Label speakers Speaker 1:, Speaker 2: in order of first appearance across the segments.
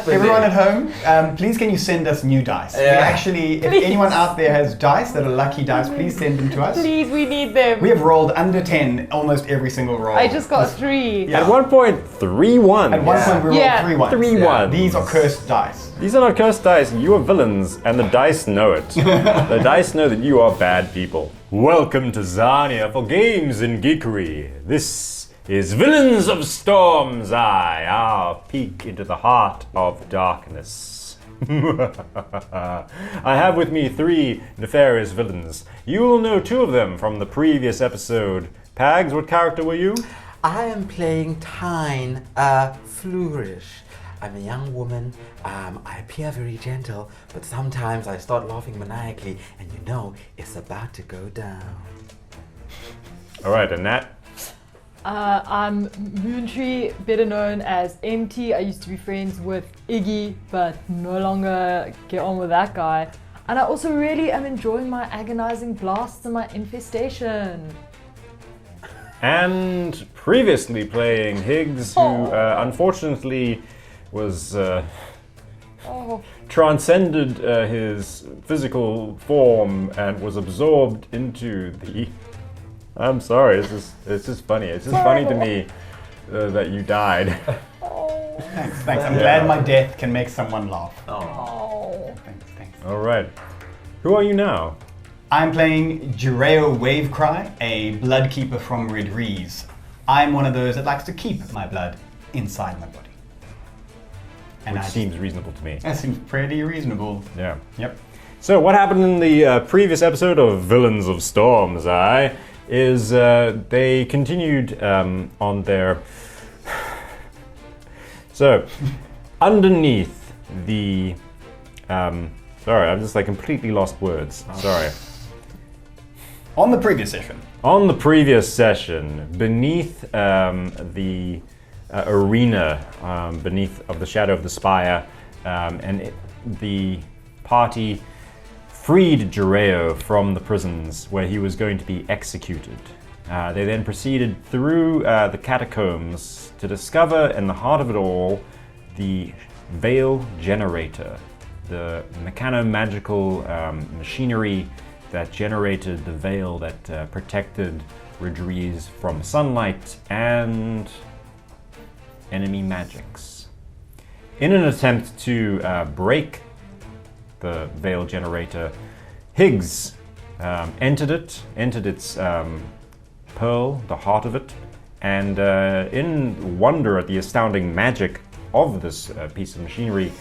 Speaker 1: that.
Speaker 2: Everyone at home, please can you send us new dice? We actually, if anyone out there has dice that are lucky dice, please send them to us.
Speaker 3: Please, we need them.
Speaker 2: We have rolled under 10 almost every single roll.
Speaker 3: I just got 3.
Speaker 2: Yeah.
Speaker 4: At one point, 3 1s.
Speaker 2: At one point we rolled 3 ones.
Speaker 4: 3 1s.
Speaker 2: These are cursed dice.
Speaker 4: These are not cursed dice. You are villains, and the dice know it. The dice know that you are bad people. Welcome to Zarnia for Games in Geekery. This is Villains of Storm's Eye, our peek into the heart of darkness. I have with me 3 nefarious villains. You will know 2 of them from the previous episode. Pags, what character were you?
Speaker 1: I am playing Tyne, Flourish. I'm a young woman. I appear very gentle, but sometimes I start laughing maniacally, and you know it's about to go down.
Speaker 4: All right, and Nat?
Speaker 3: I'm Moontree, better known as MT. I used to be friends with Iggy, but no longer get on with that guy. And I also really am enjoying my agonizing blasts and my infestation.
Speaker 4: And previously playing Higgs, who unfortunately was transcended his physical form and was absorbed into the... I'm sorry, it's just funny. It's just funny to me that you died.
Speaker 2: Thanks. I'm glad my death can make someone laugh. Thanks.
Speaker 4: All right. Who are you now?
Speaker 2: I'm playing Jireo Wavecry, a bloodkeeper from Redrise. I'm one of those that likes to keep my blood inside my body. And
Speaker 4: Which seems reasonable to me.
Speaker 2: That seems pretty reasonable.
Speaker 4: Yeah.
Speaker 2: Yep.
Speaker 4: So what happened in the previous episode of Villains of Storm's Eye is they continued on their... So, underneath the... sorry, I've just completely lost words. Sorry.
Speaker 2: On the previous session.
Speaker 4: On the previous session, beneath the arena, beneath of the shadow of the spire, the party freed Jireo from the prisons where he was going to be executed. They then proceeded through the catacombs to discover, in the heart of it all, the Veil Generator, the mechano-magical machinery that generated the veil that protected Redrise from sunlight and enemy magics. In an attempt to break the Veil Generator, Higgs entered its pearl, the heart of it, and in wonder at the astounding magic of this piece of machinery,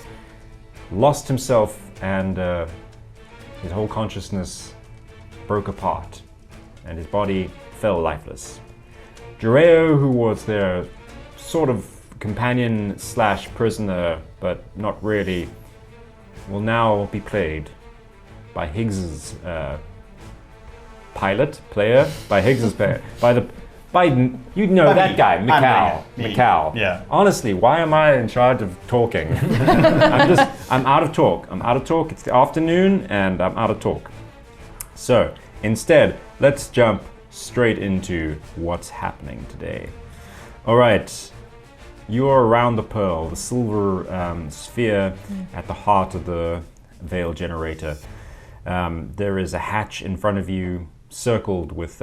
Speaker 4: lost himself and his whole consciousness broke apart and his body fell lifeless. Jireo, who was their sort of companion slash prisoner, but not really, will now be played by Higgs's player, that guy, Mikal.
Speaker 2: Yeah.
Speaker 4: Honestly, why am I in charge of talking? I'm out of talk. It's the afternoon and I'm out of talk. So, instead, let's jump straight into what's happening today. All right, you're around the pearl, the silver sphere at the heart of the Veil Generator. There is a hatch in front of you, circled with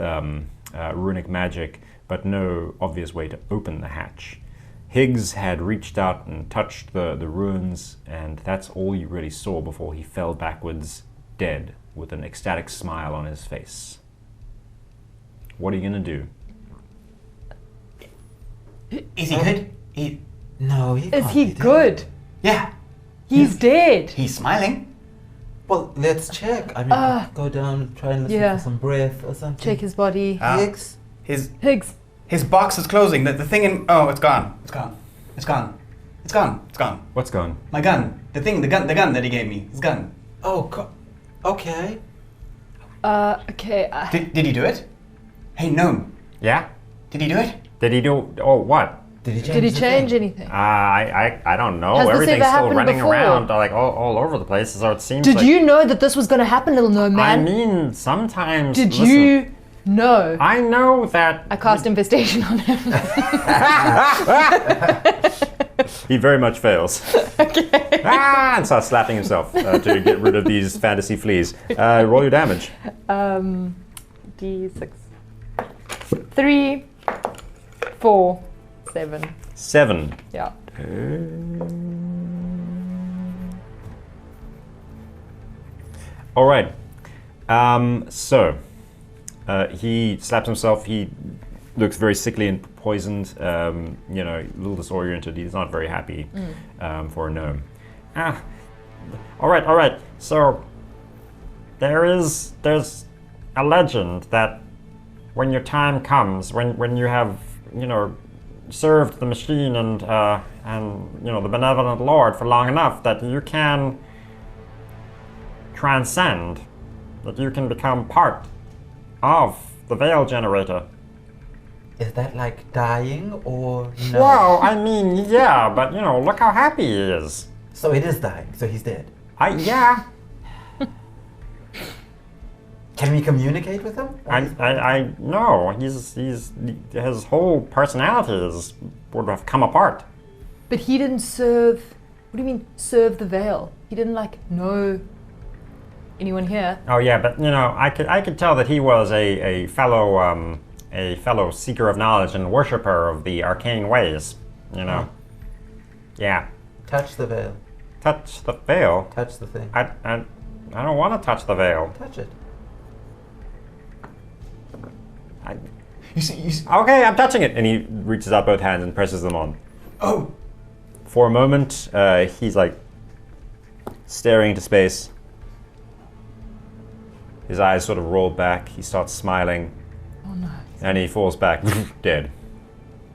Speaker 4: runic magic, but no obvious way to open the hatch. Higgs had reached out and touched the ruins, and that's all you really saw before he fell backwards, dead, with an ecstatic smile on his face. What are you gonna do?
Speaker 2: Is he good?
Speaker 1: No, he can't
Speaker 3: Is he
Speaker 1: be dead.
Speaker 3: good?
Speaker 2: Yeah.
Speaker 3: He's dead.
Speaker 2: He's smiling.
Speaker 1: Well, let's check. I mean, go down, try and listen for some breath or something.
Speaker 3: Check his body.
Speaker 1: Higgs?
Speaker 3: Higgs.
Speaker 2: His box is closing. The thing in... Oh, it's gone. It's gone.
Speaker 4: What's gone?
Speaker 2: My gun. The gun that he gave me. His gun.
Speaker 1: Oh, okay.
Speaker 3: Okay.
Speaker 2: Did he do it? Hey, Gnome.
Speaker 4: Yeah?
Speaker 2: Did he do it?
Speaker 4: Did he do... Oh, what?
Speaker 1: Did he
Speaker 3: Did he change anything?
Speaker 4: I don't know.
Speaker 3: Has this
Speaker 4: Everything's
Speaker 3: ever
Speaker 4: still
Speaker 3: happened
Speaker 4: running
Speaker 3: before?
Speaker 4: around all over the place, so it seems
Speaker 3: Did
Speaker 4: like...
Speaker 3: you know that this was going to happen, little gnome man?
Speaker 4: I mean, sometimes...
Speaker 3: Did
Speaker 4: listen,
Speaker 3: you know?
Speaker 4: I know that...
Speaker 3: I cast infestation on him.
Speaker 4: He very much fails. Okay. And starts slapping himself to get rid of these fantasy fleas. Roll your damage.
Speaker 3: D6. 3, 4, 7.
Speaker 4: 7.
Speaker 3: Yeah.
Speaker 4: All right. So he slaps himself. He looks very sickly and poisoned. A little disoriented. He's not very happy for a gnome. All right. So there's a legend that when your time comes, when you have served the machine and the benevolent lord for long enough, that you can transcend, that you can become part of the veil generator.
Speaker 1: Is that like dying or no?
Speaker 4: Well, I mean, yeah, but look how happy he is.
Speaker 1: So it is dying. So he's dead.
Speaker 4: Yeah.
Speaker 1: Can we communicate with him?
Speaker 4: I know. His whole personality would have come apart.
Speaker 3: But he didn't serve. What do you mean serve the veil? He didn't know anyone here.
Speaker 4: Oh yeah, but I could tell that he was a fellow seeker of knowledge and worshipper of the arcane ways. Yeah.
Speaker 1: Touch the veil.
Speaker 4: Touch the veil.
Speaker 1: Touch the thing.
Speaker 4: I don't want to touch the veil.
Speaker 1: Touch it.
Speaker 2: You see.
Speaker 4: Okay, I'm touching it, and he reaches out both hands and presses them on.
Speaker 2: Oh.
Speaker 4: For a moment, he's staring into space. His eyes sort of roll back. He starts smiling.
Speaker 3: Oh no.
Speaker 4: And he falls back, dead.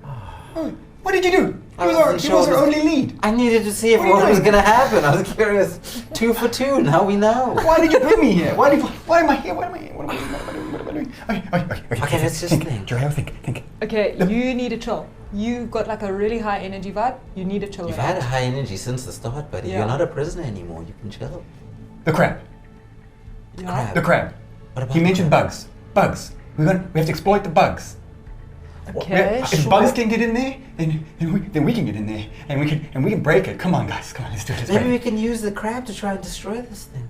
Speaker 2: Oh, what did you do?
Speaker 1: I
Speaker 2: He
Speaker 1: wasn't
Speaker 2: was
Speaker 1: sure.
Speaker 2: our only lead.
Speaker 1: I needed to see if
Speaker 2: What are you
Speaker 1: what was
Speaker 2: doing?
Speaker 1: going to happen. I was curious. 2 for 2. Now we know.
Speaker 2: Why did you bring me here? Why am I here? What am I doing? What am I doing?
Speaker 1: Okay, let's just think.
Speaker 2: Jarrell, think.
Speaker 3: Okay, you need to chill. You've got a really high energy vibe. You need to chill.
Speaker 1: You've
Speaker 3: it
Speaker 1: had
Speaker 3: out.
Speaker 1: high energy since the start, buddy.
Speaker 3: Yeah.
Speaker 1: You're not a prisoner anymore. You can chill.
Speaker 2: The crab.
Speaker 3: Yeah.
Speaker 2: The crab.
Speaker 1: What about
Speaker 2: He
Speaker 1: the
Speaker 2: mentioned
Speaker 1: crab?
Speaker 2: bugs. Bugs. We have to exploit the bugs.
Speaker 3: Okay.
Speaker 2: If bugs can get in there, then we can get in there, and we can break it. Come on, guys. Come on, let's do it. Let's
Speaker 1: Maybe
Speaker 2: break
Speaker 1: we can use the crab to try and destroy this thing.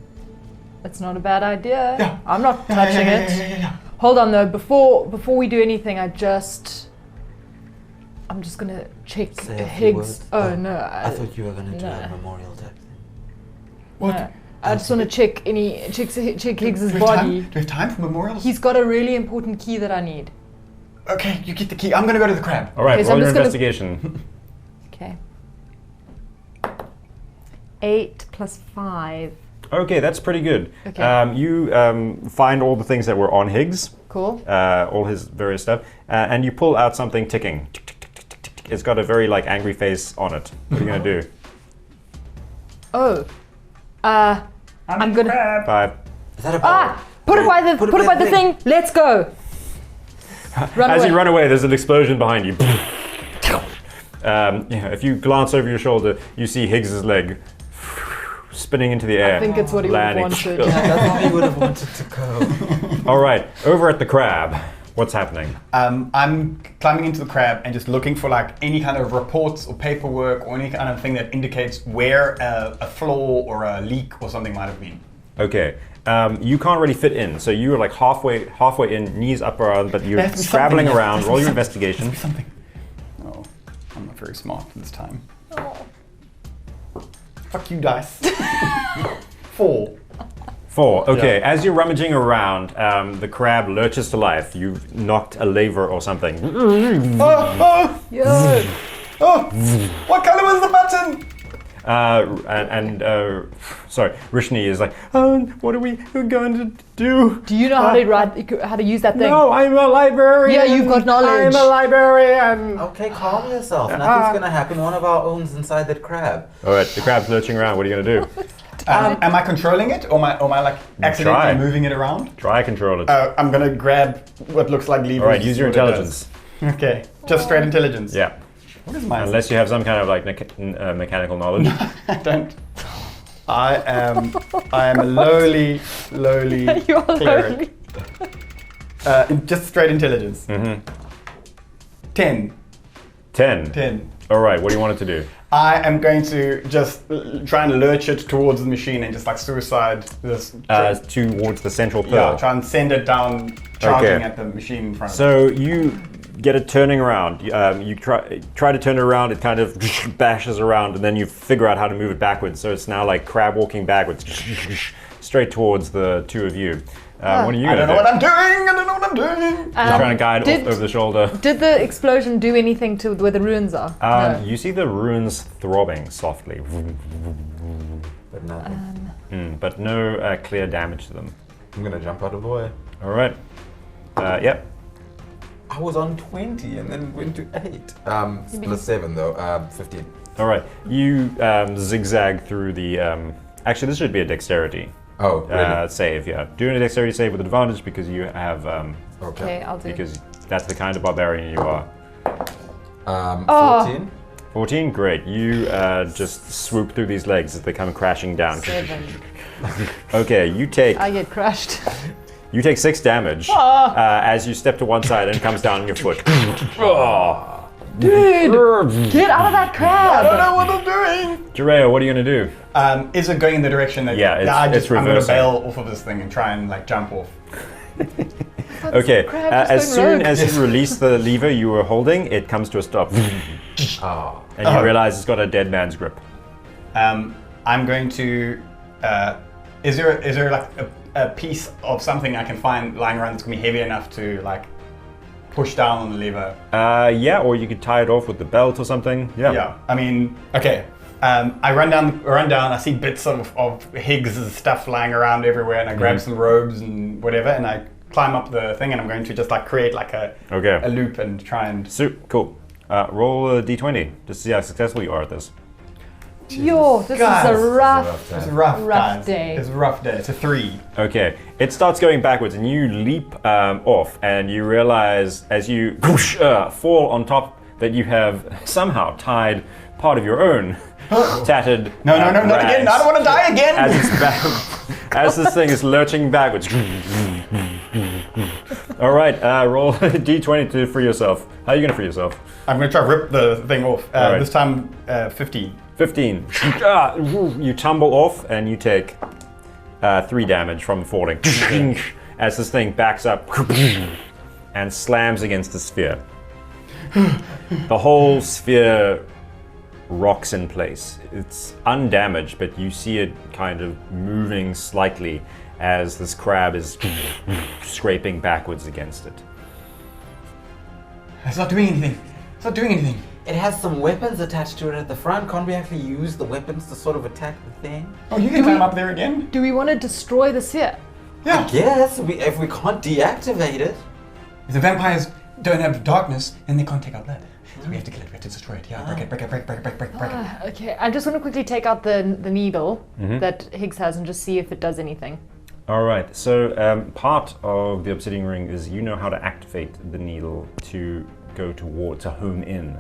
Speaker 3: That's not a bad idea.
Speaker 2: Yeah.
Speaker 3: I'm not
Speaker 2: Yeah,
Speaker 3: touching
Speaker 2: yeah,
Speaker 3: it.
Speaker 2: yeah.
Speaker 3: Hold on though. Before we do anything, I'm just gonna check
Speaker 1: Say a few
Speaker 3: Higgs.
Speaker 1: words.
Speaker 3: Oh no.
Speaker 1: I thought you were going to do
Speaker 3: no.
Speaker 1: a memorial type thing.
Speaker 2: What?
Speaker 3: No. I just want to check Higgs's
Speaker 2: Do
Speaker 3: body.
Speaker 2: we have time for memorials?
Speaker 3: He's got a really important key that I need.
Speaker 2: Okay, you get the key. I'm gonna go to the crab.
Speaker 4: All right,
Speaker 3: Okay, so
Speaker 4: roll
Speaker 3: I'm
Speaker 4: your
Speaker 3: just gonna-
Speaker 4: investigation.
Speaker 3: Okay. 8 plus 5.
Speaker 4: Okay, that's pretty good.
Speaker 3: Okay.
Speaker 4: You find all the things that were on Higgs,
Speaker 3: Cool.
Speaker 4: all his various stuff, and you pull out something ticking. Tick, tick, tick, tick, tick. It's got a very angry face on it. What are you gonna do?
Speaker 3: Oh. I'm gonna.
Speaker 4: 5.
Speaker 1: Is that a ball?
Speaker 3: Put it by the thing. Let's go. Run
Speaker 4: As
Speaker 3: away.
Speaker 4: you run away, there's an explosion behind you. If you glance over your shoulder, you see Higgs's leg spinning into the air.
Speaker 3: I think it's what he would have
Speaker 4: landing.
Speaker 3: wanted.
Speaker 1: That's how he would have wanted to go.
Speaker 4: All right, over at the crab, what's happening?
Speaker 2: I'm climbing into the crab and just looking for any kind of reports or paperwork or any kind of thing that indicates where a flaw or a leak or something might have been.
Speaker 4: Okay. You can't really fit in, so you are halfway in, knees up around, but you're
Speaker 2: There has to be
Speaker 4: scrabbling
Speaker 2: something.
Speaker 4: around.
Speaker 2: There
Speaker 4: Roll your
Speaker 2: has to be
Speaker 4: investigation.
Speaker 2: something. Oh, I'm not very smart this time. Fuck you, dice. 4.
Speaker 4: 4. Okay. As you're rummaging around, the crab lurches to life. You've knocked a lever or something.
Speaker 3: Yo.
Speaker 2: What color was the button?
Speaker 4: Sorry, Rishni is like, what are we going to do?
Speaker 3: Do you know how to use that thing?
Speaker 4: No, I'm a librarian.
Speaker 3: Yeah, you've got knowledge.
Speaker 4: I'm a librarian.
Speaker 1: Okay, calm yourself. Nothing's going to happen. One of our own's inside that crab.
Speaker 4: All right, the crab's lurching around. What are you going to do?
Speaker 2: Am I controlling it or am I accidentally
Speaker 4: Try.
Speaker 2: moving it around?
Speaker 4: Try control it.
Speaker 2: I'm gonna grab what looks like levers.
Speaker 4: All right, use your
Speaker 2: what it
Speaker 4: intelligence.
Speaker 2: does. Okay, just straight intelligence.
Speaker 4: Yeah.
Speaker 2: What is my?
Speaker 4: Unless you have some kind of mechanical knowledge.
Speaker 2: I don't. I am a lowly
Speaker 3: You're
Speaker 2: cleric. Just straight intelligence. 10.
Speaker 4: 10.
Speaker 2: 10.
Speaker 4: All right, what do you want it to do?
Speaker 2: I am going to just try and lurch it towards the machine and just like suicide this.
Speaker 4: Towards the central pearl.
Speaker 2: Yeah, try and send it down, charging
Speaker 4: Okay.
Speaker 2: at the machine in front of it.
Speaker 4: So you get it turning around. You try to turn it around. It kind of bashes around, and then you figure out how to move it backwards. So it's now like crab walking backwards, straight towards the two of you. What are you
Speaker 2: I
Speaker 4: gonna
Speaker 2: don't know
Speaker 4: do?
Speaker 2: what I'm doing. I don't know what I'm doing.
Speaker 4: You're trying to guide off over the shoulder.
Speaker 3: Did the explosion do anything to where the ruins are? No.
Speaker 4: You see the runes throbbing softly,
Speaker 1: But nothing.
Speaker 4: but no clear damage to them.
Speaker 1: I'm gonna jump out of the way.
Speaker 4: All right. Yep.
Speaker 1: I was on 20 and then went to 8. Plus 7 though, 15.
Speaker 4: All right. You zigzag through the. Actually, this should be a dexterity
Speaker 1: Oh, really?
Speaker 4: save. Yeah, doing a dexterity save with advantage because you have.
Speaker 3: Okay, I'll do.
Speaker 4: Because that's the kind of barbarian you are.
Speaker 1: 14.
Speaker 4: 14, great. You just swoop through these legs as they come crashing down.
Speaker 3: 7.
Speaker 4: Okay, you take
Speaker 3: I get crushed.
Speaker 4: 6 damage as you step to one side and it comes down on your foot. Oh.
Speaker 3: Dude, get out of that
Speaker 2: I
Speaker 3: crab!
Speaker 2: don't know what I'm doing.
Speaker 4: Jireo, what are you gonna do?
Speaker 2: Is it going in the direction that?
Speaker 4: Yeah, it's
Speaker 2: I'm gonna
Speaker 4: reversing.
Speaker 2: bail off of this thing and try and like jump off.
Speaker 4: Okay,
Speaker 3: crab just
Speaker 4: as
Speaker 3: going
Speaker 4: soon
Speaker 3: rogue.
Speaker 4: as you release the lever you were holding, it comes to a stop.
Speaker 1: Oh.
Speaker 4: And you realize it's got a dead man's grip.
Speaker 2: I'm going to. Is there like a piece of something I can find lying around that's gonna be heavy enough to like push down on the lever?
Speaker 4: Yeah, or you could tie it off with the belt or something. Yeah.
Speaker 2: Yeah. I mean, okay. I run down. I see bits of Higgs' stuff lying around everywhere, and I grab some robes and whatever, and I climb up the thing, and I'm going to just like create like a loop and try and.
Speaker 4: Cool. Roll a d20 just to see how successful you are at this.
Speaker 3: Yo, this
Speaker 2: Guys,
Speaker 3: is a rough.
Speaker 2: It's a rough guys.
Speaker 3: day.
Speaker 2: It's a rough day. It's a 3.
Speaker 4: Okay, it starts going backwards and you leap off and you realize as you fall on top that you have somehow tied part of your own tattered
Speaker 2: No, not again. I don't want to die again.
Speaker 4: as this thing is lurching backwards. All right, roll a d20 to free yourself. How are you going to free yourself?
Speaker 2: I'm going to try to rip the thing off.
Speaker 4: Alright.
Speaker 2: This time, 15.
Speaker 4: 15. You tumble off and you take 3 damage from falling as this thing backs up and slams against the sphere. The whole sphere rocks in place. It's undamaged, but you see it kind of moving slightly as this crab is scraping backwards against it.
Speaker 2: It's not doing anything. It's not doing anything.
Speaker 1: It has some weapons attached to it at the front. Can't we actually use the weapons to sort of attack the thing?
Speaker 2: Oh, you can climb up there again?
Speaker 3: Do we want to destroy the sphere?
Speaker 2: Yeah.
Speaker 1: Yes, if we can't deactivate it.
Speaker 2: If the vampires don't have darkness, then they can't take our blood. So we have to kill it. We have to destroy it. Yeah, break it.
Speaker 3: Okay, I just want to quickly take out the needle that Higgs has and just see if it does anything.
Speaker 4: All right, so part of the obsidian ring is you know how to activate the needle to go to home in.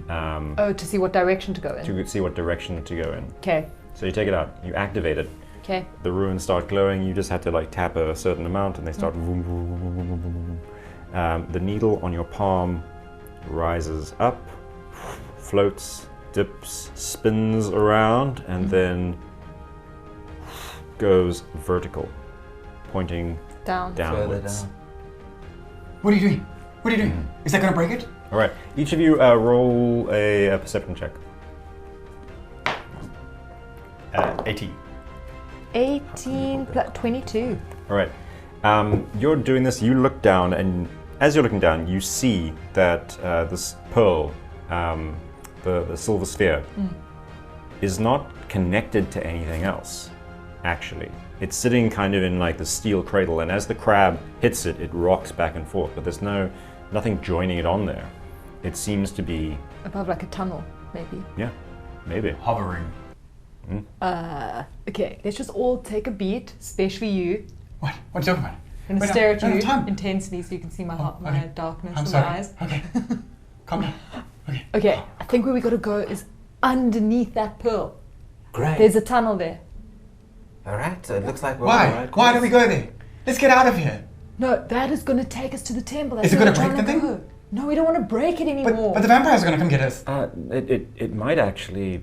Speaker 3: To see what direction to go in.
Speaker 4: To see what direction to go in.
Speaker 3: Okay.
Speaker 4: So you take it out, you activate it.
Speaker 3: Okay.
Speaker 4: The runes start glowing. You just have to like tap a certain amount, and they start. Vroom, vroom, vroom, vroom, vroom, vroom, vroom. The needle on your palm rises up, floats, dips, spins around, and then goes vertical, pointing
Speaker 3: Down.
Speaker 1: Further
Speaker 4: downwards.
Speaker 1: down.
Speaker 2: What are you doing? What are you doing? Is that going to break it?
Speaker 4: All right, each of you roll a perception check.
Speaker 2: 18.
Speaker 3: 18 plus 22.
Speaker 4: All right, you're doing this. You look down, and as you're looking down, you see that this pearl, the silver sphere, is not connected to anything else. Actually, it's sitting kind of in like the steel cradle, and as the crab hits it, it rocks back and forth. But there's nothing joining it on there. It seems to be
Speaker 3: Above like a tunnel, maybe.
Speaker 4: yeah, maybe.
Speaker 2: Hovering.
Speaker 3: Okay, let's just all take a beat, especially you.
Speaker 2: What? What are you talking about?
Speaker 3: I'm
Speaker 2: Wait,
Speaker 3: gonna stare at
Speaker 2: no,
Speaker 3: you
Speaker 2: time.
Speaker 3: intensely so you can see my
Speaker 2: okay.
Speaker 3: darkness
Speaker 2: I'm
Speaker 3: in
Speaker 2: sorry.
Speaker 3: my eyes.
Speaker 2: Okay. Calm down. Okay.
Speaker 3: Okay, I think where we gotta go is underneath that pearl.
Speaker 1: Great.
Speaker 3: There's a tunnel there.
Speaker 1: All right, so it looks like we're on the
Speaker 2: Why?
Speaker 1: right
Speaker 2: Why do
Speaker 1: course.
Speaker 2: we go there? Let's get out of here.
Speaker 3: No, that is gonna take us to the temple. That's
Speaker 2: Is it
Speaker 3: where
Speaker 2: gonna
Speaker 3: we're
Speaker 2: break the
Speaker 3: trying to
Speaker 2: thing?
Speaker 3: go. No, we don't want to break it anymore.
Speaker 2: But the vampires are going to come get us.
Speaker 4: It might actually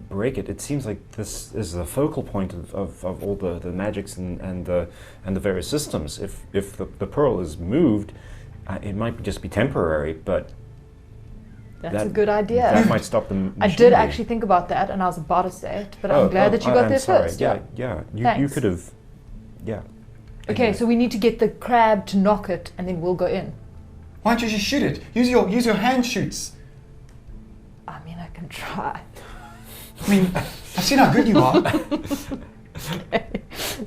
Speaker 4: break it. It seems like this is the focal point of all the magics and the various systems. If the pearl is moved, it might just be temporary, but
Speaker 3: That's a good idea.
Speaker 4: That might stop the machinery.
Speaker 3: I did actually think about that, and I was about to say it, but I'm glad that you got there first.
Speaker 4: Yeah. You could have. Yeah.
Speaker 3: Okay, so we need to get the crab to knock it, and then we'll go in.
Speaker 2: Why don't you just shoot it? Use your hand shoots.
Speaker 3: I mean, I can try.
Speaker 2: I mean, I've seen how good you are.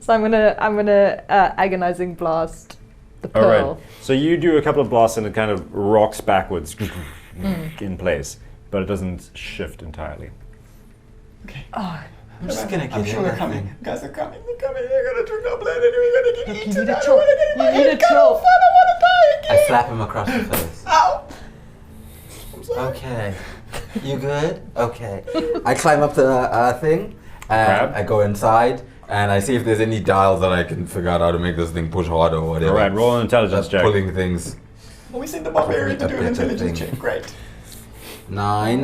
Speaker 3: So I'm gonna agonizing blast the pearl.
Speaker 4: All right. So you do a couple of blasts and it kind of rocks backwards in place, but it doesn't shift entirely.
Speaker 2: Okay.
Speaker 3: Oh,
Speaker 1: I'm just gonna get
Speaker 2: I'm sure
Speaker 1: in
Speaker 2: they're
Speaker 1: that
Speaker 2: coming.
Speaker 1: thing.
Speaker 2: Guys are coming. They're coming. They're gonna drink our blood and we're gonna get
Speaker 3: look,
Speaker 2: eaten.
Speaker 3: you need
Speaker 2: I
Speaker 3: a
Speaker 2: don't
Speaker 3: chill.
Speaker 2: wanna get my
Speaker 3: You need
Speaker 2: head
Speaker 3: a
Speaker 2: cut
Speaker 3: chill.
Speaker 2: off. I don't wanna die
Speaker 1: I
Speaker 2: again.
Speaker 1: slap him across the face.
Speaker 2: Ow. I'm sorry.
Speaker 1: Okay. You good? Okay. I climb up the thing, and
Speaker 4: Crab?
Speaker 1: I go inside, and I see if there's any dials that I can figure out how to make this thing push harder or whatever.
Speaker 4: All right. Roll an intelligence check.
Speaker 1: Pulling things.
Speaker 2: Well, we sent the barbarian to do an intelligence check. Great.
Speaker 1: 9.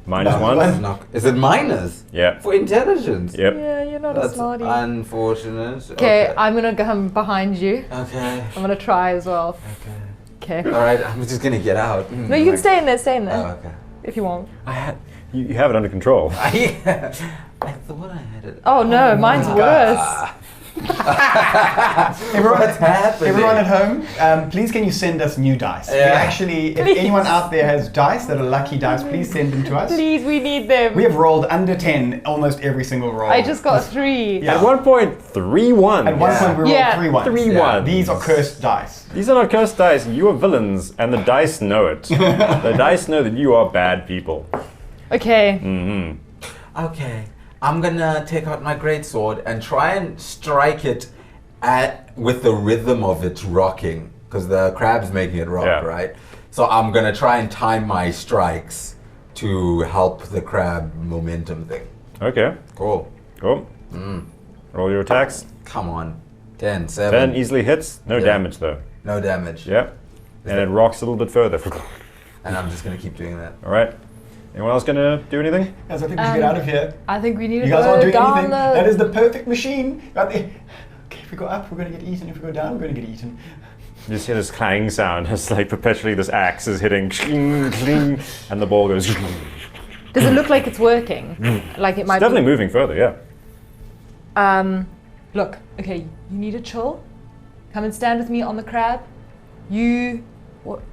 Speaker 4: Minus
Speaker 2: One.
Speaker 4: one.
Speaker 1: Is it minus?
Speaker 4: Yeah.
Speaker 1: For intelligence?
Speaker 4: Yep.
Speaker 3: yeah, you're not a
Speaker 1: That's
Speaker 3: smarty.
Speaker 1: unfortunate.
Speaker 3: Okay, I'm gonna come behind you.
Speaker 1: Okay.
Speaker 3: I'm gonna try as well.
Speaker 1: Okay.
Speaker 3: Okay.
Speaker 1: All right. I'm just gonna get out.
Speaker 3: No, you can stay in there. Stay in there
Speaker 1: Oh, okay.
Speaker 3: if you want.
Speaker 4: You have it under control.
Speaker 1: I thought I had it.
Speaker 3: Oh no, mine's worse.
Speaker 1: What's happening?
Speaker 2: Everyone at home, please can you send us new dice? We
Speaker 1: Yeah.
Speaker 2: actually, if
Speaker 3: Please.
Speaker 2: anyone out there has dice that are lucky dice, please send them to us.
Speaker 3: Please, we need them.
Speaker 2: We have rolled under 10 almost every single roll.
Speaker 3: I just got 3.
Speaker 2: Yeah.
Speaker 4: At one point, 3-1.
Speaker 2: At one
Speaker 1: Yeah.
Speaker 2: point we rolled
Speaker 3: Yeah.
Speaker 2: 3 ones.
Speaker 4: 3-1.
Speaker 2: These are cursed dice.
Speaker 4: These are not cursed dice. You are villains, and the dice know it. The dice know that you are bad people.
Speaker 3: Okay.
Speaker 1: Okay, I'm gonna take out my greatsword and try and strike it with the rhythm of it rocking, because the crab's making it rock,
Speaker 4: Yeah.
Speaker 1: right? So I'm gonna try and time my strikes to help the crab momentum thing.
Speaker 4: Okay.
Speaker 1: Cool.
Speaker 4: Cool. Roll your attacks.
Speaker 1: Come on. 10, 7.
Speaker 4: 10 easily hits. No
Speaker 1: Yeah.
Speaker 4: damage though.
Speaker 1: No damage.
Speaker 4: Yep. And it rocks a little bit further.
Speaker 1: And I'm just gonna keep doing that.
Speaker 4: All right. Anyone else gonna do anything?
Speaker 2: Guys, I think we should get out of here.
Speaker 3: I think we need to
Speaker 2: You guys
Speaker 3: go
Speaker 2: aren't doing
Speaker 3: down
Speaker 2: anything.
Speaker 3: the...
Speaker 2: That is the perfect machine. Okay, if we go up, we're going to get eaten. If we go down, we're going to get eaten.
Speaker 4: You just hear this clang sound. It's like perpetually this axe is hitting, cling, cling, and the ball goes.
Speaker 3: Does it look like it's working? Like it might
Speaker 4: It's definitely moving further. Yeah.
Speaker 3: Look, okay, you need to chill. Come and stand with me on the crab. You,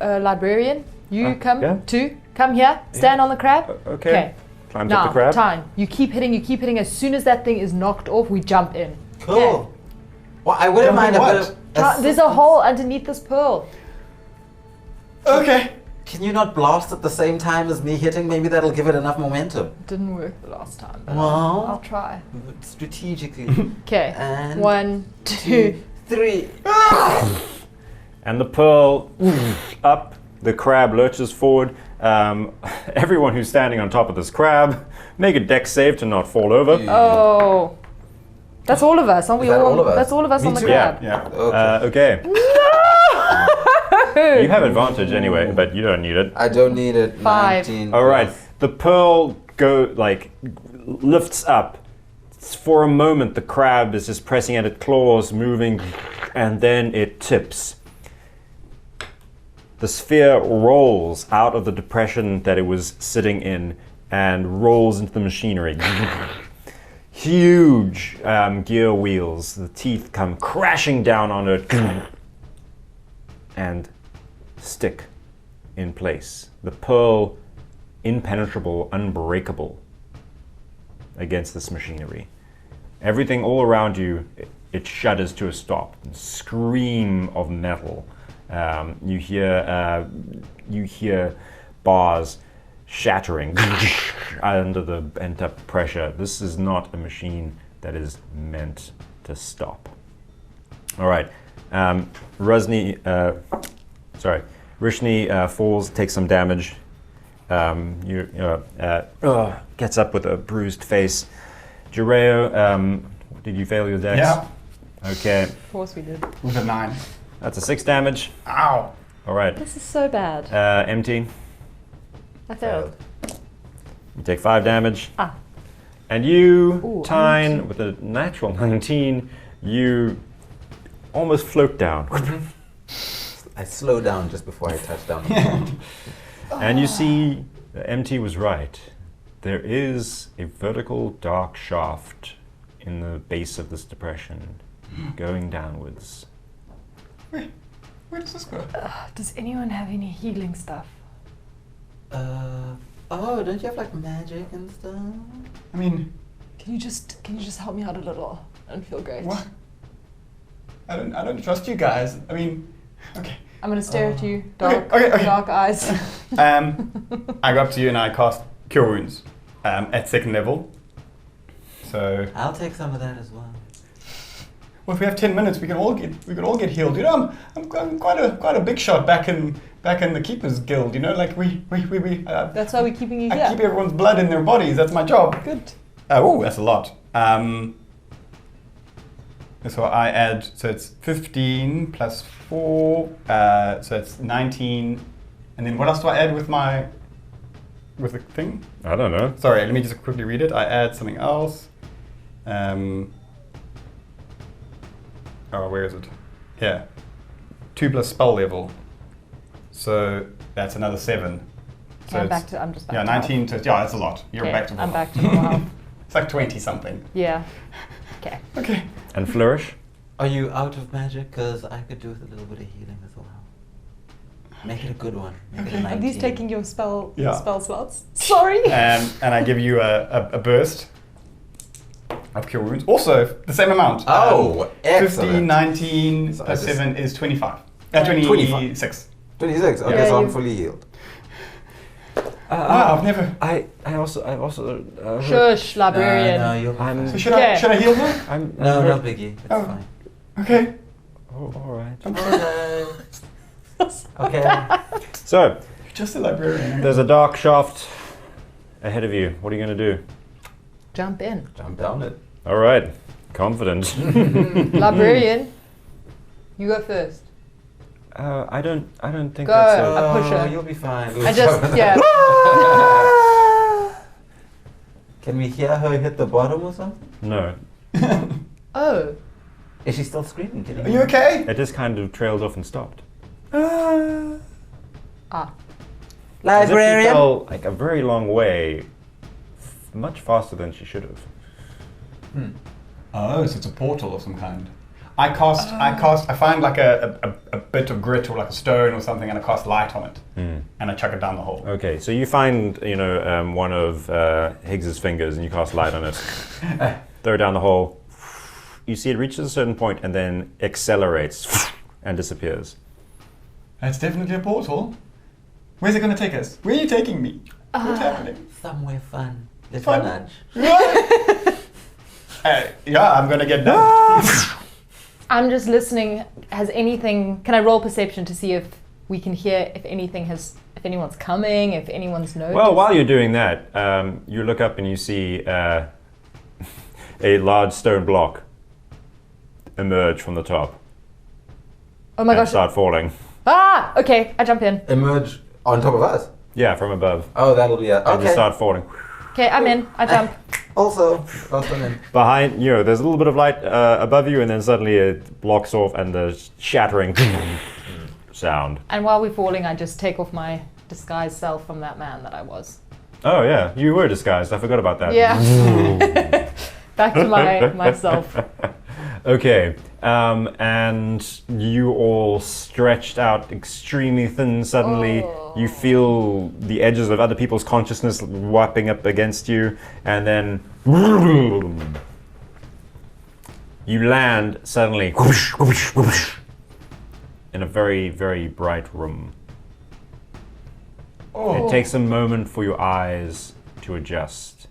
Speaker 3: librarian, you come
Speaker 4: yeah.
Speaker 3: too. Come here, stand on the crab.
Speaker 4: Okay. Climbs
Speaker 3: Now,
Speaker 4: up the crab.
Speaker 3: time. You keep hitting. As soon as that thing is knocked off, we jump in.
Speaker 1: Cool.
Speaker 3: Okay.
Speaker 1: Well, I wouldn't mind a
Speaker 2: Jumping
Speaker 1: bit
Speaker 2: what?
Speaker 1: of...
Speaker 3: There's a hole underneath this pearl.
Speaker 2: Okay.
Speaker 1: Can you not blast at the same time as me hitting? Maybe that'll give it enough momentum.
Speaker 3: Didn't work the last time, but
Speaker 1: Well.
Speaker 3: I'll try.
Speaker 1: Strategically.
Speaker 3: Okay.
Speaker 1: And
Speaker 3: 1, 2.
Speaker 1: 3.
Speaker 4: And the pearl up. The crab lurches forward. Everyone who's standing on top of this crab, make a dex save to not fall over.
Speaker 3: Oh. That's all of us, aren't we?
Speaker 1: Is that all of us?
Speaker 3: That's all of us
Speaker 1: Me
Speaker 3: on the
Speaker 1: too.
Speaker 3: crab.
Speaker 2: Yeah.
Speaker 1: Okay.
Speaker 4: Okay. You have advantage anyway, but you don't need it.
Speaker 1: I don't need it.
Speaker 3: 5.
Speaker 1: 19
Speaker 4: All right.
Speaker 1: plus.
Speaker 4: The pearl lifts up. For a moment, the crab is just pressing at its claws, moving, and then it tips. The sphere rolls out of the depression that it was sitting in and rolls into the machinery. Huge gear wheels. The teeth come crashing down on it and stick in place. The pearl, impenetrable, unbreakable against this machinery. Everything all around you, it shudders to a stop. A scream of metal. You hear bars shattering under the bent-up pressure. This is not a machine that is meant to stop. All right, Rishni falls, takes some damage. Gets up with a bruised face. Jireo, did you fail your dex?
Speaker 2: Yeah.
Speaker 4: Okay,
Speaker 3: Of course we did.
Speaker 2: With a 9.
Speaker 4: that's a 6 damage.
Speaker 2: Ow.
Speaker 4: All right.
Speaker 3: This is so bad.
Speaker 4: Empty.
Speaker 3: I failed.
Speaker 4: You take 5 damage.
Speaker 3: Ah.
Speaker 4: And you,
Speaker 3: Ooh,
Speaker 4: Tyne, with a natural 19, you almost float down.
Speaker 1: I slow down just before I touch down.
Speaker 4: And you see, MT was right. There is a vertical dark shaft in the base of this depression, going downwards.
Speaker 2: Wait, where does this go?
Speaker 3: Does anyone have any healing stuff?
Speaker 1: Oh, don't you have like magic and stuff?
Speaker 2: I mean,
Speaker 3: Can you just help me out a little and feel great?
Speaker 2: what? I don't trust you guys. I mean, okay.
Speaker 3: I'm gonna stare at you,
Speaker 2: Okay,
Speaker 3: dark,
Speaker 2: okay.
Speaker 3: dark eyes.
Speaker 2: I go up to you and I cast Cure Wounds at 2nd level. So,
Speaker 1: I'll take some of that as well.
Speaker 2: well, if we have 10 minutes, we can all get healed. You know, I'm quite a big shot back in the Keepers Guild. You know, like we
Speaker 3: That's why we're keeping you
Speaker 2: I
Speaker 3: here.
Speaker 2: keep everyone's blood in their bodies. That's my job.
Speaker 3: Good.
Speaker 2: Oh, that's a lot. So I add, so it's 15 plus 4, so it's 19. And then what else do I add with the thing?
Speaker 4: I don't know.
Speaker 2: Sorry, let me just quickly read it. I add something else. Oh, where is it? Here. 2 plus spell level. So that's another 7. So
Speaker 3: Okay,
Speaker 2: it's-
Speaker 3: I'm just back
Speaker 2: yeah,
Speaker 3: to
Speaker 2: 19 to, yeah, that's a lot. You're
Speaker 3: Okay,
Speaker 2: back to
Speaker 3: I'm
Speaker 2: full
Speaker 3: back to
Speaker 2: health.
Speaker 3: normal health.
Speaker 2: It's like 20 something.
Speaker 3: Yeah. Okay.
Speaker 2: Okay.
Speaker 4: And Flourish?
Speaker 1: Are you out of magic? Because I could do with a little bit of healing as well. Make it a good one. Make it a 19.
Speaker 3: Are these taking your spell
Speaker 2: Yeah.
Speaker 3: slots? Sorry.
Speaker 2: And I give you a burst of Cure Wounds. Also, the same amount.
Speaker 1: Oh,
Speaker 2: 15,
Speaker 1: excellent.
Speaker 2: 19
Speaker 1: So I
Speaker 2: plus
Speaker 1: just-
Speaker 2: 7 is 25.
Speaker 1: 25.
Speaker 2: 26.
Speaker 1: 26. Okay,
Speaker 3: Yeah,
Speaker 1: so I'm
Speaker 3: you-
Speaker 1: fully healed.
Speaker 2: Wow, I've never...
Speaker 4: I've also heard-
Speaker 3: Shush, librarian.
Speaker 1: No, you'll be
Speaker 4: I'm-
Speaker 2: So
Speaker 1: fine.
Speaker 2: should
Speaker 3: Okay.
Speaker 2: I heal her?
Speaker 4: I'm
Speaker 1: No,
Speaker 4: heard-
Speaker 1: no biggie. It's
Speaker 2: Oh.
Speaker 1: fine.
Speaker 2: Okay.
Speaker 4: Oh, all right.
Speaker 1: Okay.
Speaker 4: So,
Speaker 2: You're just a librarian.
Speaker 4: there's a dark shaft ahead of you. What are you going to do?
Speaker 3: Jump in.
Speaker 1: Jump down it.
Speaker 4: All right. Confident.
Speaker 3: Librarian, you go first.
Speaker 4: I don't think
Speaker 3: Go.
Speaker 4: that's
Speaker 3: A pusher.
Speaker 1: Oh, you'll be fine.
Speaker 3: I just, yeah.
Speaker 1: Can we hear her hit the bottom or something?
Speaker 4: No.
Speaker 3: Oh.
Speaker 1: Is she still screaming? Can
Speaker 2: Are you okay?
Speaker 4: It just kind of trailed off and stopped.
Speaker 3: Ah.
Speaker 4: As if she
Speaker 1: Librarian?
Speaker 4: fell like a very long way, much faster than she should have.
Speaker 2: Oh, so it's a portal of some kind. I find like a bit of grit or like a stone or something and I cast light on it. And I chuck it down the hole.
Speaker 4: Okay, so you find, one of Higgs's fingers and you cast light on it. Throw it down the hole. You see it reaches a certain point and then accelerates and disappears.
Speaker 2: That's definitely a portal. Where's it going to take us? Where are you taking me? What's happening?
Speaker 1: Somewhere fun. Let's
Speaker 2: Fun.
Speaker 1: nudge.
Speaker 2: Yeah, I'm going to get done.
Speaker 3: I'm just listening. Can I roll perception to see if we can hear if anyone's coming, if anyone's noticed?
Speaker 4: Well, while you're doing that, you look up and you see a large stone block emerge from the top
Speaker 3: oh my
Speaker 4: and
Speaker 3: gosh.
Speaker 4: start falling.
Speaker 3: Ah, okay, I jump in.
Speaker 1: Emerge on top of us.
Speaker 4: Yeah, from above.
Speaker 1: Oh, that'll be a.
Speaker 4: And just
Speaker 1: Okay.
Speaker 4: start falling.
Speaker 3: Okay, I'm in. I jump.
Speaker 1: Also, last one in.
Speaker 4: Behind you, there's a little bit of light above you, and then suddenly it blocks off, and there's shattering sound.
Speaker 3: And while we're falling, I just take off my disguised self from that man that I was.
Speaker 4: Oh yeah, you were disguised. I forgot about that.
Speaker 3: Yeah. Back to myself.
Speaker 4: Okay, and you all stretched out extremely thin suddenly. You feel the edges of other people's consciousness wiping up against you, and then you land suddenly in a very, very bright room. It takes a moment for your eyes to adjust.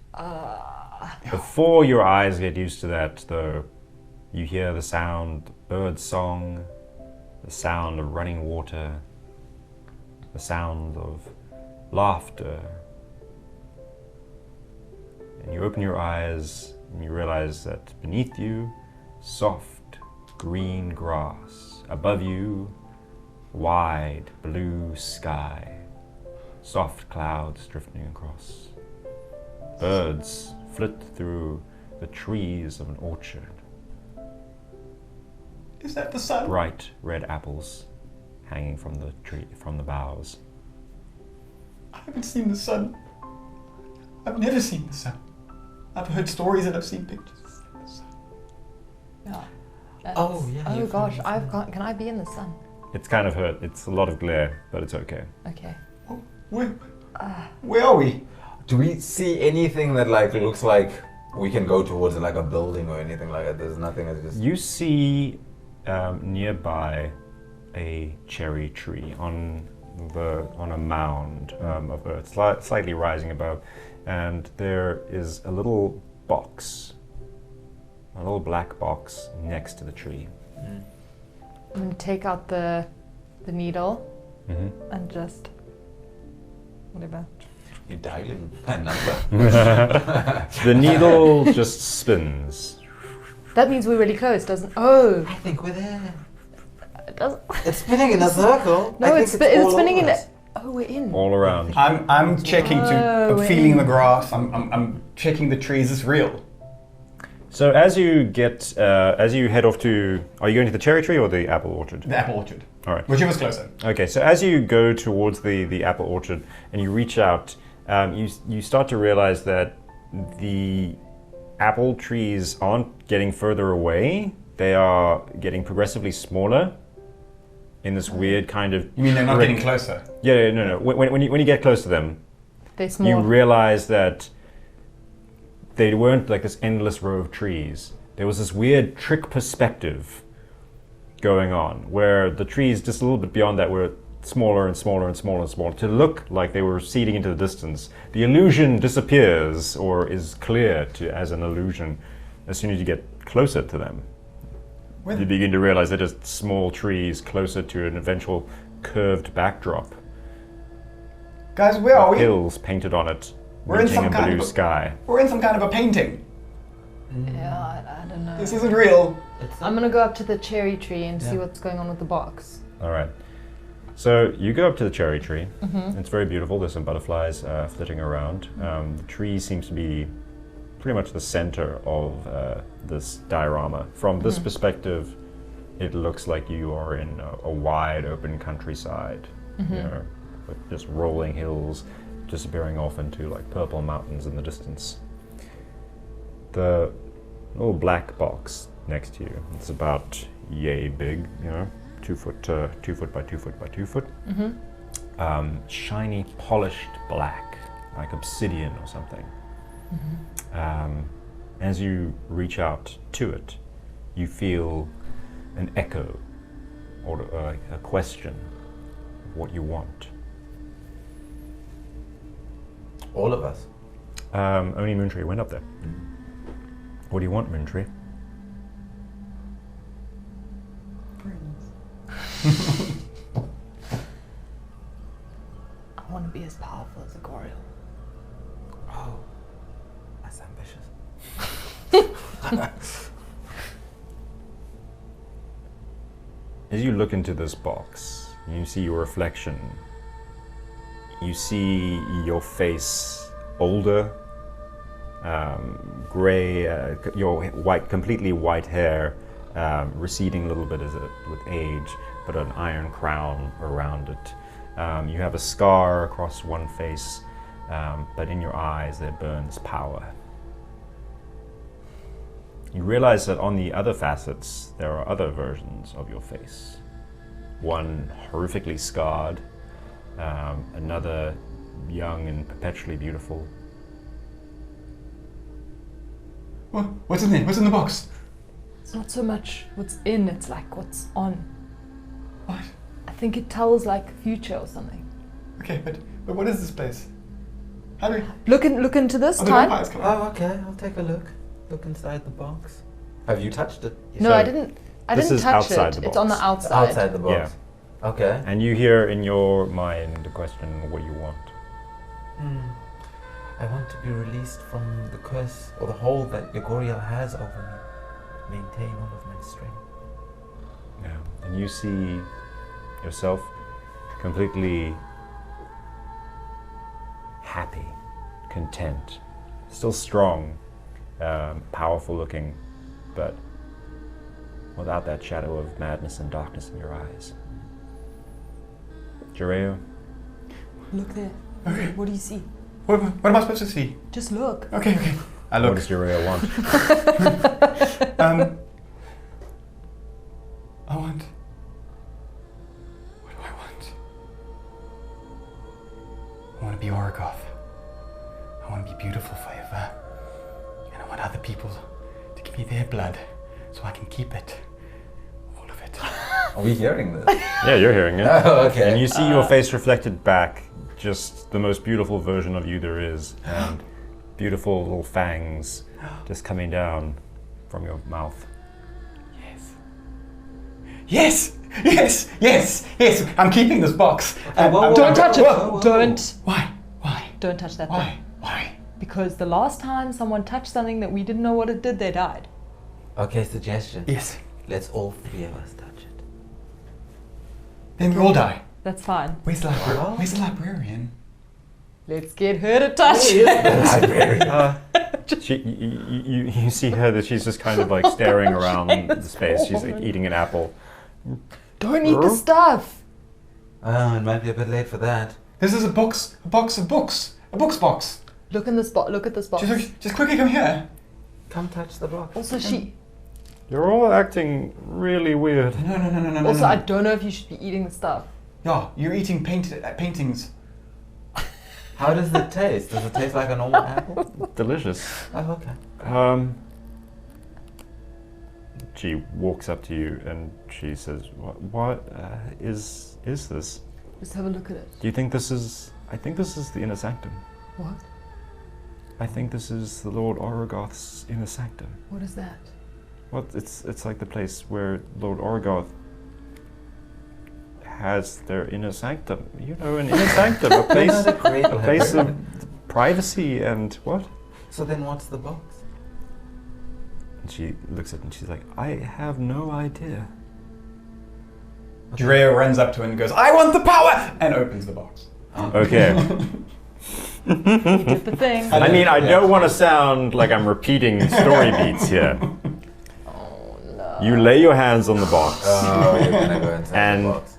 Speaker 4: Before your eyes get used to that, though, you hear the sound of bird song, the sound of running water, the sound of laughter. And you open your eyes and you realize that beneath you, soft green grass. Above you, wide blue sky, soft clouds drifting across. Birds flit through the trees of an orchard.
Speaker 2: Is that the sun?
Speaker 4: Bright red apples hanging from the boughs.
Speaker 2: I haven't seen the sun. I've never seen the sun. I've heard stories and I've seen pictures.
Speaker 3: Yeah.
Speaker 1: Oh, yeah.
Speaker 3: Oh
Speaker 1: you
Speaker 3: gosh,
Speaker 1: found
Speaker 3: I've
Speaker 1: the
Speaker 3: got. Can I be in the sun?
Speaker 4: It's kind of hurt. It's a lot of glare, but it's okay.
Speaker 3: Okay.
Speaker 2: Where are we?
Speaker 1: Do we see anything that like looks like we can go towards like a building or anything like that? There's nothing. It's just
Speaker 4: You see nearby a cherry tree on a mound of earth, slightly rising above, and there is a little box, a little black box next to the tree.
Speaker 3: I'm gonna take out the needle
Speaker 4: Mm-hmm.
Speaker 3: and just whatever.
Speaker 1: you're dialing a number.
Speaker 4: The needle just spins.
Speaker 3: That means we're really close, doesn't? Oh,
Speaker 1: I think we're there.
Speaker 3: it doesn't.
Speaker 1: It's spinning in a circle.
Speaker 3: No,
Speaker 1: I
Speaker 3: it's
Speaker 1: think
Speaker 3: it's
Speaker 1: all
Speaker 3: spinning in
Speaker 1: over
Speaker 3: it.
Speaker 1: us.
Speaker 3: Oh, we're in.
Speaker 4: All around.
Speaker 2: I'm checking
Speaker 3: Oh,
Speaker 2: I'm feeling the grass. I'm checking the trees. Is real.
Speaker 4: So as you head off to, are you going to the cherry tree or the apple orchard?
Speaker 2: The apple orchard.
Speaker 4: All right.
Speaker 2: Whichever's closer.
Speaker 4: Okay, so as you go towards the apple orchard and you reach out, you start to realize that the apple trees aren't getting further away. They are getting progressively smaller in this weird kind of...
Speaker 2: You mean they're not
Speaker 4: trick-
Speaker 2: getting closer?
Speaker 4: Yeah, no. When you get close to them,
Speaker 3: They're
Speaker 4: you
Speaker 3: small.
Speaker 4: realize that they weren't like this endless row of trees. There was this weird trick perspective going on where the trees just a little bit beyond that were smaller and smaller and smaller and smaller to look like they were receding into the distance. The illusion disappears or is clear as an illusion as soon as you get closer to them. You begin to realize they're just small trees closer to an eventual curved backdrop.
Speaker 2: Guys, where are we?
Speaker 4: Hills painted on it,
Speaker 2: We're in
Speaker 4: meeting
Speaker 2: some
Speaker 4: a
Speaker 2: kind
Speaker 4: blue
Speaker 2: of
Speaker 4: sky.
Speaker 2: We're in some kind of a painting.
Speaker 3: Yeah, I don't know.
Speaker 2: This isn't real.
Speaker 3: I'm gonna go up to the cherry tree and see
Speaker 1: Yeah.
Speaker 3: what's going on with the box.
Speaker 4: All right. So you go up to the cherry tree. It's very beautiful. There's some butterflies flitting around. The tree seems to be pretty much the center of this diorama. From this perspective, it looks like you are in a wide open countryside, you know, with just rolling hills disappearing off into like purple mountains in the distance. The little black box next to you, it's about yay big, you know, 2 foot by 2 foot by 2 foot. Shiny, polished black, like obsidian or something. As you reach out to it, you feel an echo or a question of what you want.
Speaker 1: All of us.
Speaker 4: Only Moontree went up there. What do you want, Moontree?
Speaker 3: I want to be as powerful as a Goriel.
Speaker 1: Oh, that's ambitious.
Speaker 4: As you look into this box, you see your reflection. You see your face older, gray, your completely white hair receding a little bit with age, but an iron crown around it. You have a scar across one face, but in your eyes there burns power. You realize that on the other facets there are other versions of your face. One horrifically scarred, another young and perpetually beautiful.
Speaker 2: What's in there? What's in the box?
Speaker 3: It's not so much what's in, it's like what's on.
Speaker 2: What?
Speaker 3: I think it tells like future or something.
Speaker 2: Okay, but what is this place? How do we...
Speaker 3: Look into this
Speaker 2: Oh, the
Speaker 3: time.
Speaker 2: vampires come
Speaker 1: Oh, okay. I'll take a look. Look inside the box. Have you touched it?
Speaker 3: No,
Speaker 4: So,
Speaker 3: I didn't. I
Speaker 4: this
Speaker 3: didn't
Speaker 4: is
Speaker 3: touch
Speaker 4: outside
Speaker 3: it.
Speaker 4: the
Speaker 3: It's on the
Speaker 4: box.
Speaker 3: outside.
Speaker 1: Outside the box. Okay.
Speaker 4: And you hear in your mind the question, what you want.
Speaker 1: I want to be released from the curse or the hold that Goriel has over me. Maintain all of my strength.
Speaker 4: Yeah. And you see yourself, completely happy, content, still strong, powerful looking, but without that shadow of madness and darkness in your eyes. Jireo,
Speaker 3: Look there.
Speaker 2: Okay.
Speaker 3: What do you see?
Speaker 2: What am I supposed to see?
Speaker 3: Just look.
Speaker 2: Okay. I
Speaker 4: what
Speaker 2: look.
Speaker 4: does Jireo want?
Speaker 2: I want. What do I want? I want to be Oragoth. I want to be beautiful forever. And I want other people to give me their blood so I can keep it. All of it.
Speaker 1: Are we hearing this?
Speaker 4: Yeah, you're hearing it.
Speaker 1: Oh, okay.
Speaker 4: And you see your face reflected back, just the most beautiful version of you there is, and beautiful little fangs just coming down from your mouth.
Speaker 2: Yes! I'm keeping this box.
Speaker 3: Don't touch it.
Speaker 1: whoa.
Speaker 3: Don't.
Speaker 2: Why?
Speaker 3: Don't touch that thing.
Speaker 2: Why?
Speaker 3: Because the last time someone touched something that we didn't know what it did, they died.
Speaker 1: Okay, suggestion.
Speaker 2: Yes.
Speaker 1: Let's all three of us touch it.
Speaker 2: Then we all die.
Speaker 3: That's fine.
Speaker 2: Where's the librarian?
Speaker 3: Let's get her to touch it.
Speaker 4: You see her that she's just kind of like staring around the space. She's like eating an apple.
Speaker 3: Don't eat the stuff.
Speaker 1: Oh, it might be a bit late for that.
Speaker 2: This is a box of books. A books box.
Speaker 3: Look in this box. Look at this box.
Speaker 2: Just quickly come here.
Speaker 1: Come touch the box.
Speaker 3: Also, she.
Speaker 4: You're all acting really weird.
Speaker 2: No.
Speaker 3: Also, I don't know if you should be eating the stuff.
Speaker 2: Yeah, you're eating paintings.
Speaker 1: How does it taste? Does it taste like a normal apple?
Speaker 4: Delicious.
Speaker 1: Oh, okay.
Speaker 4: She walks up to you and she says, "What is this?
Speaker 3: Just have a look at it.
Speaker 4: Do you think this is? I think this is the inner sanctum.
Speaker 3: What?
Speaker 4: I think this is the Lord Orogoth's inner sanctum.
Speaker 3: What is that?
Speaker 4: Well, it's like the place where Lord Orogoth has their inner sanctum. You know, an inner sanctum, a place of privacy and what?
Speaker 1: So then what's the box?
Speaker 4: And she looks at it and she's like, I have no idea.
Speaker 2: Drea runs up to it and goes, I want the power! And opens the box.
Speaker 4: Okay.
Speaker 3: You did the thing.
Speaker 4: I mean, I don't want to sound like I'm repeating story beats here.
Speaker 3: Oh no.
Speaker 4: You lay your hands on the box.
Speaker 1: Oh, you're gonna go inside
Speaker 4: And-
Speaker 1: the box.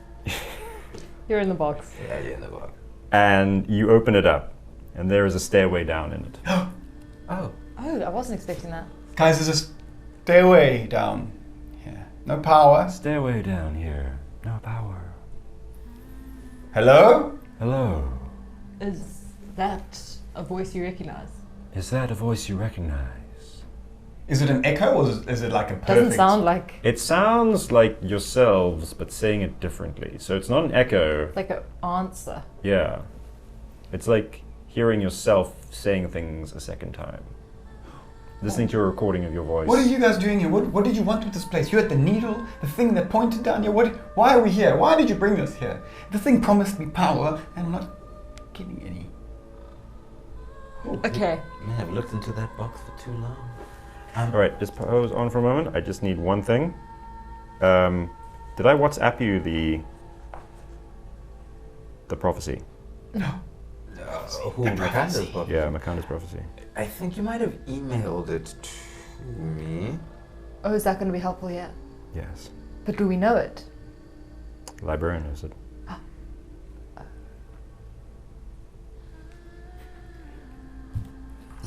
Speaker 3: You're in the box.
Speaker 1: Yeah, you're in the box.
Speaker 4: And you open it up, and there is a stairway down in it.
Speaker 1: Oh.
Speaker 3: Oh, I wasn't expecting that.
Speaker 2: Guys, there's a stairway down here. No power.
Speaker 4: Stairway down here, no power.
Speaker 2: Hello?
Speaker 4: Hello,
Speaker 3: Is that a voice you recognize?
Speaker 4: is that a voice you recognize?
Speaker 2: Is it an echo or is it like a perfect...
Speaker 3: Doesn't sound like
Speaker 4: It sounds like yourselves, but saying it differently. So it's not an echo,
Speaker 3: an answer.
Speaker 4: yeah. It's like hearing yourself saying things a second time. Listening to a recording of your voice.
Speaker 2: What are you guys doing here? What did you want with this place? You had the needle, the thing that pointed down here. Why are we here? Why did you bring us here? The thing promised me power, and I'm not getting any.
Speaker 3: Okay.
Speaker 1: You may have looked into that box for too long.
Speaker 4: Alright, just pause on for a moment. I just need one thing. Did I WhatsApp you the prophecy?
Speaker 1: Who, Makanda's book?
Speaker 4: Yeah, Makanda's prophecy.
Speaker 1: I think you might have emailed it to me.
Speaker 3: Oh, is that going to be helpful yet?
Speaker 4: Yes.
Speaker 3: But do we know it?
Speaker 4: Librarian knows it.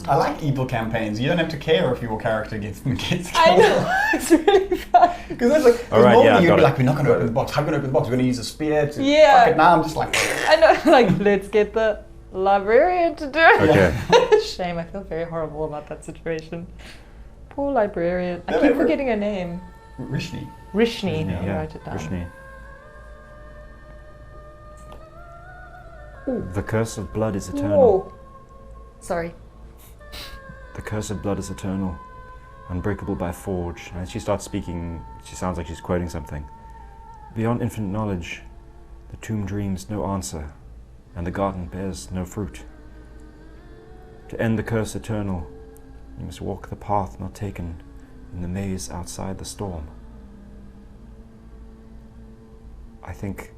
Speaker 2: I like evil campaigns. You don't have to care if your character gets killed.
Speaker 3: I know. It's really fun.
Speaker 2: Because that's like,
Speaker 4: All right,
Speaker 2: normally
Speaker 4: yeah,
Speaker 2: you'd
Speaker 4: got
Speaker 2: be
Speaker 4: it.
Speaker 2: like, we're not going to open the box. How are we going to open the box? We're going to use a spear to
Speaker 3: Yeah.
Speaker 2: fuck it. Now I'm just like,
Speaker 3: I know. Like, let's get the librarian to do it.
Speaker 4: Okay.
Speaker 3: Shame. I feel very horrible about that situation. Poor librarian. I
Speaker 2: No,
Speaker 3: keep
Speaker 2: never-
Speaker 3: forgetting her name.
Speaker 2: Rishni.
Speaker 3: Rishni. I'll
Speaker 4: Yeah,
Speaker 3: write it down.
Speaker 4: Rishni. The curse of blood is eternal.
Speaker 3: Whoa. Sorry.
Speaker 4: The curse of blood is eternal, unbreakable by forge. And as she starts speaking, she sounds like she's quoting something. Beyond infinite knowledge, the tomb dreams no answer, and the garden bears no fruit. To end the curse eternal, you must walk the path not taken in the maze outside the storm. I think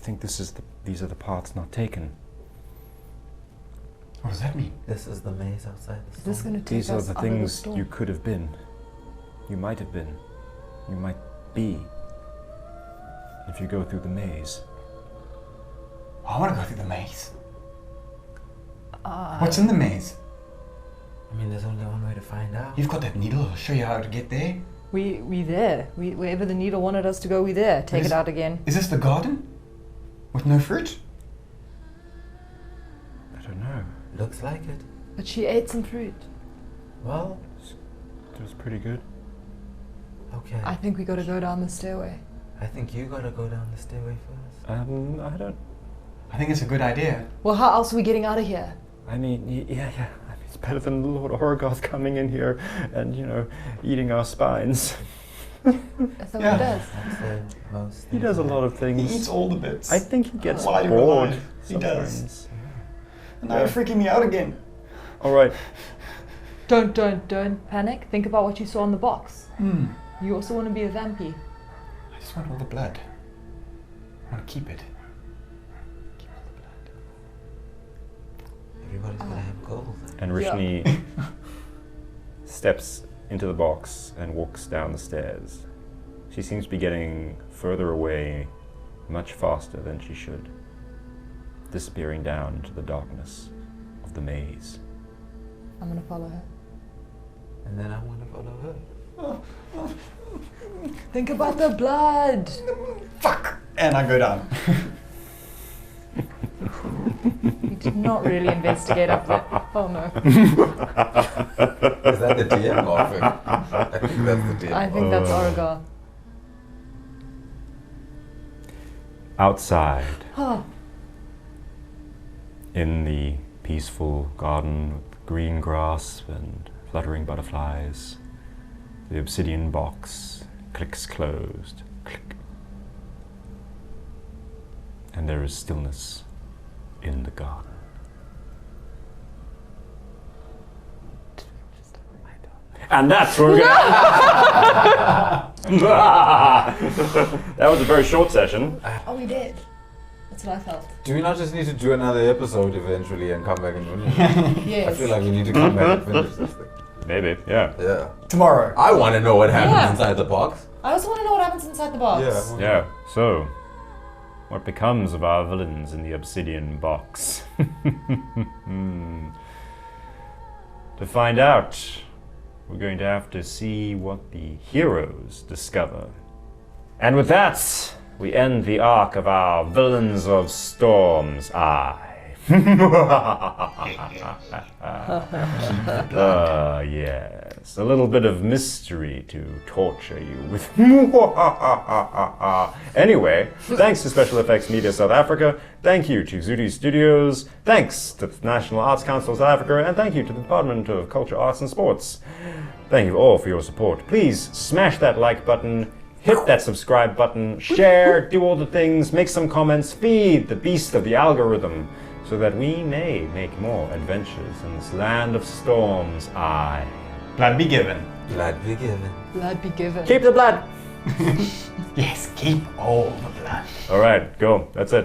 Speaker 4: think these are the paths not taken.
Speaker 2: What does that mean?
Speaker 1: This is the maze outside the
Speaker 3: Is this
Speaker 1: storm.
Speaker 3: going to take
Speaker 4: These are
Speaker 3: us
Speaker 4: the
Speaker 3: out of the
Speaker 4: things
Speaker 3: storm?
Speaker 4: you could have been. You might have been. You might be. If you go through the maze.
Speaker 2: I want to go through the maze. What's in the maze?
Speaker 1: I mean, there's only one way to find out.
Speaker 2: You've got that needle. I'll show you how to get there.
Speaker 3: We there. Wherever the needle wanted us to go, we there. Take it out again.
Speaker 2: Is this the garden? With no fruit?
Speaker 4: I don't know.
Speaker 1: Looks like it.
Speaker 3: But she ate some fruit.
Speaker 1: Well,
Speaker 4: It was pretty good.
Speaker 1: okay.
Speaker 3: I think we gotta go down the stairway.
Speaker 1: I think you gotta go down the stairway first.
Speaker 4: I don't.
Speaker 2: I think it's a good idea.
Speaker 3: Well, how else are we getting out of here?
Speaker 4: I mean, yeah. I mean, it's better than Lord Horgoth coming in here and, eating our spines.
Speaker 3: That's what
Speaker 2: Yeah.
Speaker 3: he does.
Speaker 1: I'd say most
Speaker 4: He does a lot of
Speaker 2: He
Speaker 4: things.
Speaker 2: eats all the bits.
Speaker 4: I think he gets
Speaker 2: While you're
Speaker 4: bored.
Speaker 2: alive, he does.
Speaker 4: sometimes.
Speaker 2: And now you're freaking me out again.
Speaker 4: All right.
Speaker 3: Don't panic. Think about what you saw in the box.
Speaker 2: Hmm.
Speaker 3: You also want to be a vampire.
Speaker 2: I just want all the blood. I want to keep it.
Speaker 1: Everybody's gonna have gold.
Speaker 4: And Rishni steps into the box and walks down the stairs. She seems to be getting further away much faster than she should, disappearing down into the darkness of the maze.
Speaker 3: I'm gonna follow her.
Speaker 1: And then I wanna follow her.
Speaker 3: Think about the blood.
Speaker 2: Fuck! And I go down.
Speaker 3: You did not really investigate up there. Oh no.
Speaker 1: Is that the DM laughing? I think that's the DM.
Speaker 3: I think that's Origar.
Speaker 4: Outside,
Speaker 3: Oh,
Speaker 4: in the peaceful garden with green grass and fluttering butterflies, the obsidian box clicks closed. Click. And there is stillness in the garden. And that's where we're That was a very short session.
Speaker 3: oh, we did. That's what I felt.
Speaker 1: Do we not just need to do another episode eventually and come back and finish it?
Speaker 3: Yes.
Speaker 1: I feel like we need to come back and finish this thing.
Speaker 4: Maybe, yeah.
Speaker 1: Yeah.
Speaker 2: Tomorrow.
Speaker 1: I want to know what happens
Speaker 3: Yeah.
Speaker 1: inside the box.
Speaker 3: I also want to know what happens inside the box.
Speaker 1: Yeah.
Speaker 4: Yeah, so what becomes of our villains in the obsidian box? To find out, we're going to have to see what the heroes discover. And with that, we end the arc of our Villains of Storm's Eye. Yes, a little bit of mystery to torture you with. Anyway, thanks to Special Effects Media South Africa, thank you to Zootee Studios, thanks to the National Arts Council of South Africa, and thank you to the Department of Culture, Arts and Sports. Thank you all for your support. Please smash that like button, hit that subscribe button, share, do all the things, make some comments, feed the beast of the algorithm, so that we may make more adventures in this land of storms. Aye.
Speaker 2: Blood be given.
Speaker 1: Blood be given.
Speaker 3: Blood be given.
Speaker 4: Keep the blood!
Speaker 2: Yes, keep all the blood.
Speaker 4: Alright, go. That's it.